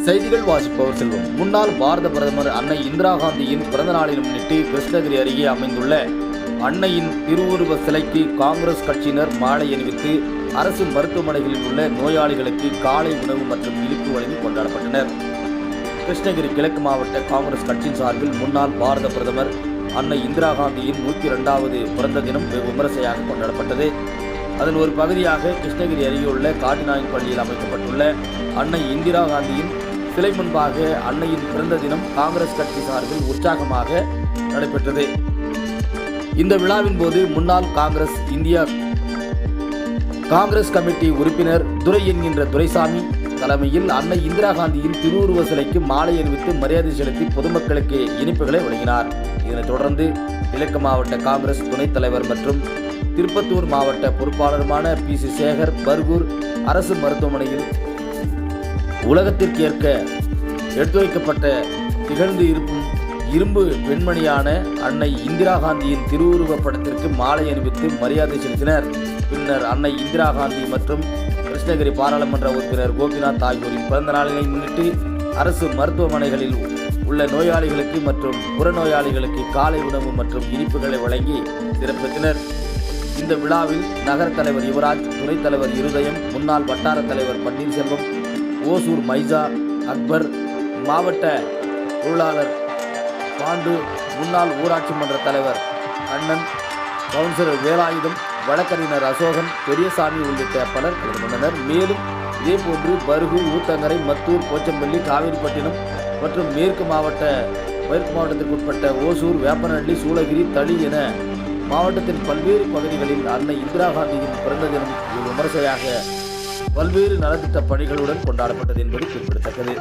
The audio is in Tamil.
செய்திகள் வாசிப்பவர் செல்வம். முன்னாள் பாரத பிரதமர் அன்னை இந்திரா காந்தியின் பிறந்த நாளை முன்னிட்டு கிருஷ்ணகிரி அருகே அமைந்துள்ள அன்னையின் திருவுருவ சிலைக்கு காங்கிரஸ் கட்சியினர் மாலை அணிவித்து அரசு மருத்துவமனைகளில் உள்ள நோயாளிகளுக்கு காலை உணவு மற்றும் இனிப்பு வழங்கி கொண்டாடப்பட்டனர். கிருஷ்ணகிரி கிழக்கு மாவட்ட காங்கிரஸ் கட்சியின் சார்பில் முன்னாள் பாரத பிரதமர் அன்னை இந்திரா காந்தியின் 102வது பிறந்த தினம் வெகு விமரிசையாக கொண்டாடப்பட்டது. அதன் ஒரு பகுதியாக கிருஷ்ணகிரி அருகே உள்ள காட்டிநாயன் பள்ளியில் அமைக்கப்பட்டுள்ள அன்னை இந்திரா காந்தியின் சிலை முன்பாக அன்னையின் பிறந்த தினம் காங்கிரஸ் கட்சி சார்பில் உற்சாகமாக நடைபெற்றது. இந்த விழாவின் போது முன்னாள் காங்கிரஸ் கமிட்டி உறுப்பினர் துரை என்கின்ற துரைசாமி தலைமையில் அன்னை இந்திரா காந்தியின் திருவுருவ சிலைக்கு மாலை அணிவித்து மரியாதை செலுத்தி பொதுமக்களுக்கு இனிப்புகளை வழங்கினார். இதனைத் தொடர்ந்து கிழக்கு மாவட்ட காங்கிரஸ் துணைத் தலைவர் மற்றும் திருப்பத்தூர் மாவட்ட பொறுப்பாளருமான PC சேகர் பர்கூர் அரசு மருத்துவமனையில் உலகத்திற்கு ஏற்க எடுத்துரைக்கப்பட்ட திகழ்ந்து இருக்கும் இரும்பு பெண்மணியான அன்னை இந்திரா காந்தியின் திருவுருவ படத்திற்கு மாலை அணிவித்து மரியாதை செலுத்தினர். பின்னர் அன்னை இந்திரா காந்தி மற்றும் கிருஷ்ணகிரி பாராளுமன்ற உறுப்பினர் கோபிநாத் ஆகியோரின் பிறந்த நாளினை முன்னிட்டு அரசு மருத்துவமனைகளில் உள்ள நோயாளிகளுக்கு மற்றும் புறநோயாளிகளுக்கு காலை உணவு மற்றும் இனிப்புகளை வழங்கி சிறப்பித்தனர். இந்த விழாவில் நகர தலைவர் யுவராஜ், துணைத் தலைவர் இருதயம், முன்னாள் வட்டார தலைவர் பன்னீர்செல்வம், ஓசூர் மைசா அக்பர், மாவட்ட பொருளாளர் பாண்டு, முன்னாள் ஊராட்சி மன்ற தலைவர் அண்ணன், கவுன்சிலர் வேலாயுதம், வழக்கறிஞர் அசோகன், பெரியசாமி உள்ளிட்ட பலர் கலந்து கொண்டனர். மேலும் இதேபோன்று பர்கூர், ஊத்தங்கரை, மத்தூர், போச்சம்பள்ளி, காவேரிப்பட்டினம் மற்றும் மேற்கு மாவட்டத்திற்கு உட்பட்ட ஓசூர், வேப்பனஹள்ளி, சூளகிரி, தளி என மாவட்டத்தின் பல்வேறு பகுதிகளில் அன்னை இந்திரா காந்தியின் பிறந்த தினம் விமரிசையாக பல்வேறு நலத்திட்ட பணிகளுடன் கொண்டாடப்பட்டது என்பது குறிப்பிடத்தக்கது.